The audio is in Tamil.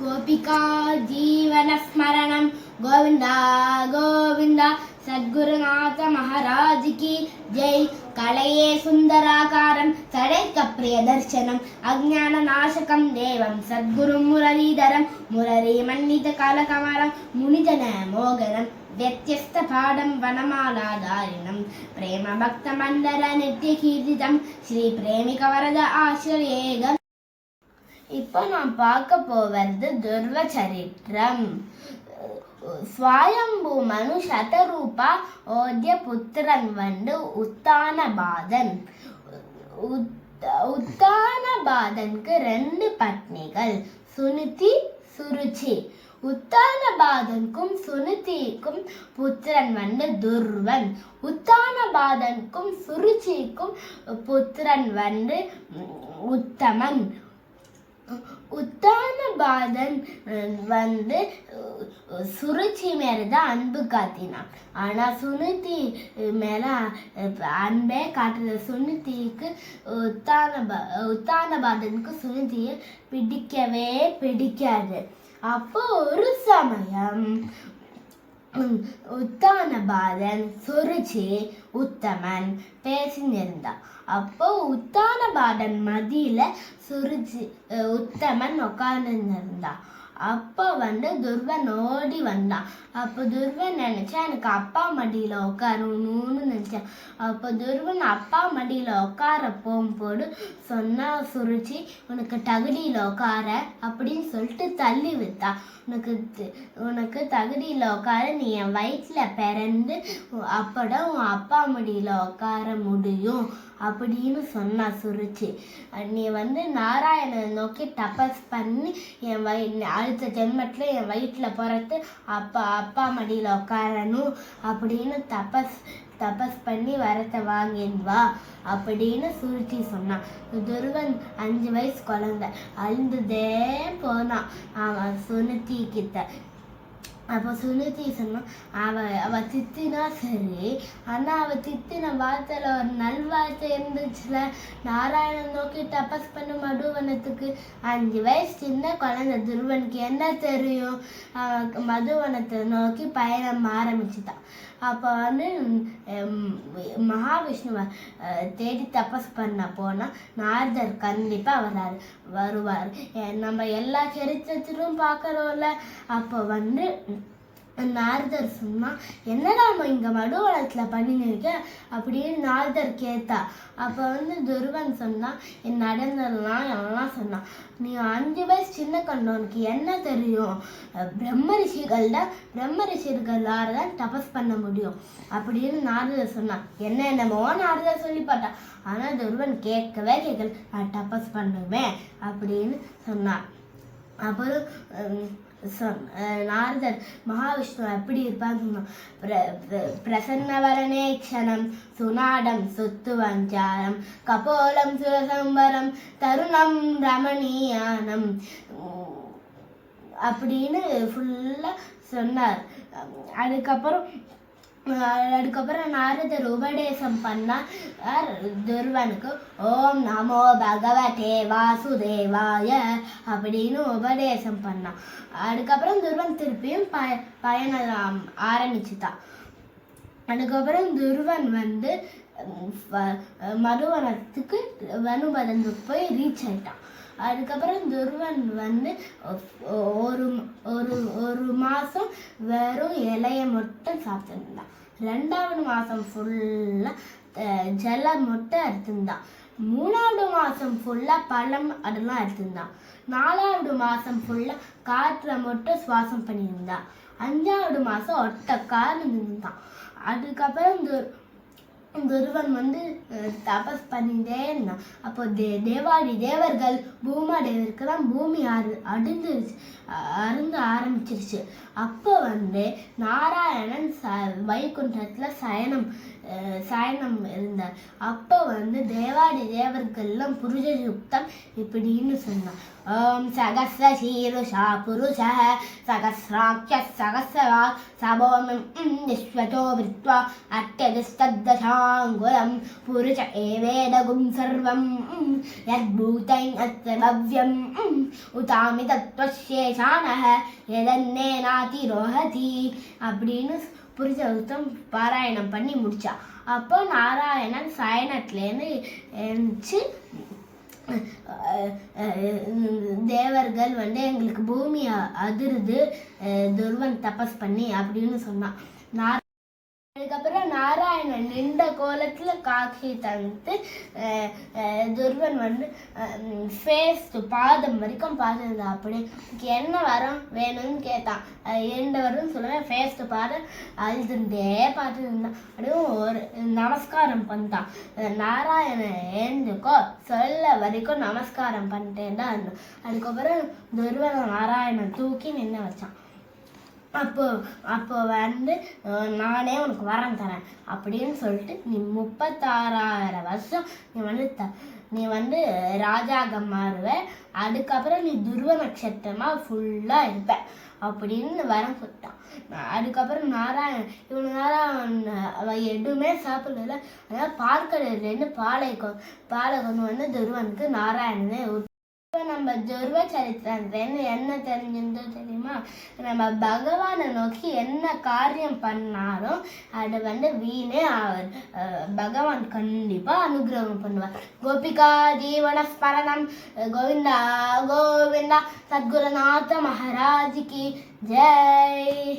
गोपिका जीवनस्मरणं गोविंदा गोविंदा सद्गुरुनाथ महाराज की जय। कलये सुंदराकारं सदैक प्रियदर्शनम् अज्ञाननाशकं देवं सद्गुरुं मुरलीधरं मुरलीमण्डितकालकमलं मुनिजनमोगनं व्यत्यस्तपादं वनमालाधारिणं प्रेमभक्तमण्डलनित्यकीर्तितं श्रीप्रेमिकवरद आश्रयेगं। இப்போ நான் பார்க்க போவது துர்வ சரித்திரம். ஸ்வயம்பு மனு சதரூபா ஓத்ய புத்திரன் உத்தானபாதன். உத்தானபாதனுக்கு 2 பத்னிகள், சுனிதி சுருச்சி. உத்தானபாதனுக்கும் சுனிதிக்கும் புத்திரன் துர்வன். உத்தானபாதனுக்கும் சுருச்சிக்கும் புத்திரன் உத்தமன். உத்தானபாதன் சுருச்சி மேலதான் அன்பு காட்டினான். ஆனா சுனிதி மேல அன்பே காட்டுற. சுனிதிக்கு உத்தானபாதனுக்கு சுனிதியை பிடிக்கவே பிடிக்காது. அப்போ ஒரு சமயம் உத்தானபாதன் சுருச்சி உத்தமன் பேசினிருந்தான். அப்போ உத்தானபாதன் மதியில சுருச்சி உத்தமன் உட்கார்ந்துருந்தான். அப்போ துர்வன் ஓடி வந்தான். அப்போ துர்வன் நினைச்சா எனக்கு அப்பா மடியில உட்காரணும்னு நினைச்சான். அப்போ துர்வன் அப்பா மடியில உட்கார போகும்போது சொன்னா சுருச்சி, உனக்கு தகுதியில உட்கார அப்படின்னு சொல்லிட்டு தள்ளி விட்டான். உனக்கு தகுதியில உட்கார, நீ என் வயிற்றுல பிறந்து அப்பதான் உன் அப்பா மடியில உட்கார முடியும் அப்படின்னு சொன்னா சுருச்சி. நீ நாராயணனை நோக்கி தபஸ் பண்ணி அடுத்த ஜென்மத்துல என் வயிற்றுல பிறத்து அப்பா மடியில உட்காரணும் அப்படின்னு தபஸ் பண்ணி வரத்தை வாங்கின் வா அப்படின்னு சுருச்சி சொன்னான். துருவன் 5 வயசு குழந்தை அழுந்துதே போனான் அவன் சுனிதி கிட்ட. அப்போ சுனிதி சொன்னான், அவ தித்தினா சரி, ஆனா அவ தித்தின வார்த்தையில ஒரு நல்வார்த்தை இருந்துச்சுல, நாராயணன் நோக்கி தபஸ் பண்ண மதுவனத்துக்கு. 5 வயசு சின்ன குழந்தை துருவனுக்கு என்ன தெரியும்? மதுவனத்தை நோக்கி பயணம் ஆரம்பிச்சுட்டான். அப்போ மகாவிஷ்ணுவை தேடி தபஸ் பண்ண போனா நாரதர் கண்டிப்பா வருவார். நம்ம எல்லா சரித்திரத்திலும் பார்க்கறோம்ல. அப்போ நாரதர் சொன்னா, என்னடா இங்க மடுவளத்துல பண்ணிருக்க அப்படின்னு நாரதர் கேட்டா. அப்ப துருவன் சொன்னா, என் நடந்ததெல்லாம் எல்லாம் சொன்னான். நீ 5 வயசு சின்ன கண்டவனுக்கு என்ன தெரியும்? பிரம்ம ரிஷிகளால தான் தபஸ் பண்ண முடியும் அப்படின்னு நாரதர் சொன்னான். என்னமோ நாரதர் சொல்லி பார்த்தா. ஆனா துருவன் கேட்கவே கேட்கல. நான் தபஸ் பண்ணுவேன் அப்படின்னு சொன்னான். அப்புறம் நாரதர் மகாவிஷ்ணு எப்படி இருப்பாங்க? பிரசன்னவரணே க்ஷணம் சுனாடம் சுத்துவஞ்சாரம் கபோலம் சுரசம்பரம் தருணம் ரமணீயானம் அப்படின்னு ஃபுல்லா சொன்னார். அதுக்கப்புறம் நாரதர் உபதேசம் பண்ணார் துர்வனுக்கு. ஓம் நமோ பகவதே வாசுதேவாய அப்படின்னு உபதேசம் பண்ணான். அதுக்கப்புறம் துர்வன் திருப்பியும் பயணம் ஆரம்பிச்சுட்டான். அதுக்கப்புறம் துர்வன் மதுவனத்துக்கு வனுபதனுக்கு போய் ரீச் ஆயிட்டான். அதுக்கப்புறம் துர்வன் ஒரு மாசம் வெறும் இலைய மட்டும் சாப்பிட்டுருந்தான். 2வது மாசம் ஃபுல்லா ஜலம் மட்டும் எடுத்திருந்தான். 3வது மாசம் ஃபுல்லா பழம் அதெல்லாம் எடுத்திருந்தான். 4வது மாசம் ஃபுல்லா காற்றுல மட்டும் சுவாசம் பண்ணியிருந்தான். 5வது மாசம் ஒட்ட கால் இருந்தான். அதுக்கப்புறம் துருவன் தபஸ் பண்ணிட்டே இருந்தான். அப்போ தேவர்கள் பூமாதேவருக்குலாம் பூமி அருந்து ஆரம்பிச்சிருச்சு. அப்போ நாராயணன் வைகுண்டத்துல சயனம் இருந்தார். அப்போ தேவர்கள்லாம் புருஷ யுக்தம் இப்படின்னு சொன்னான். ஓம் சகஸ்ரசீருஷா புருஷः சகஸ்ராட்சः சகஸ்ரவாக் சபோமம் விஸ்வதோ விருத்வா அட்யதிஷ்டதசாங்குலம் புருஷ ஏவேதகும் சர்வம் யத்பூதம் யத்பவ்யம் உதாமி தத்வசேஷானः யதன்னேனாதிரோஹதி அப்படின்னு புருஷ உத்தம் பாராயணம் பண்ணி முடிச்சா. அப்போ நாராயணன் சயனத்துலேருந்து எழுந்துச்சு, தேவர்கள் எங்களுக்கு பூமி அதிருது, துருவன் தபஸ் பண்ணி அப்படின்னு சொன்னான். அதுக்கப்புறம் நாராயணன் நின்ற கோலத்துல காட்சி தந்து துருவன் ஃபேஸ் பாதம் வரைக்கும் பார்த்துருந்தா. அப்படி என்ன வரம் வேணும்னு கேட்டான். 2 வரம் சொல்லுவேன். ஃபேஸ் பாதம் அழுதுண்டே பார்த்துட்டு இருந்தான். அப்படியும் ஒரு நமஸ்காரம் பண்ணிட்டான். நாராயணன் ஏந்துக்கோ சொல்ல வரைக்கும் நமஸ்காரம் பண்ணிட்டேன் தான் இருந்தான். அதுக்கப்புறம் துருவனை நாராயணன் தூக்கி நின்று வச்சான். அப்போ நானே உனக்கு வரம் தரேன் அப்படின்னு சொல்லிட்டு நீ 36,000 வருஷம் நீ ராஜாக மாறுவ, அதுக்கப்புறம் நீ துருவ நட்சத்திரமா ஃபுல்லா இருப்ப அப்படின்னு வரம் சொல்லிட்டான். அதுக்கப்புறம் நாராயணன் எதுவுமே சாப்பிடல. அதனால பால்கடலேருந்து பாலை கொண்டு துருவனுக்கு நாராயணனே. இப்போ நம்ம துருவ சரித்திரத்துலேருந்து என்ன தெரிஞ்சிருந்தோ தெரியுமா? நம்ம பகவானை நோக்கி என்ன காரியம் பண்ணாலும் அது வீணே ஆவார். பகவான் கண்டிப்பாக அனுகிரகம் பண்ணுவார். கோபிகா ஜீவன ஸ்மரணம். கோவிந்தா கோவிந்தா. சத்குருநாத மகாராஜ் கி ஜெய்.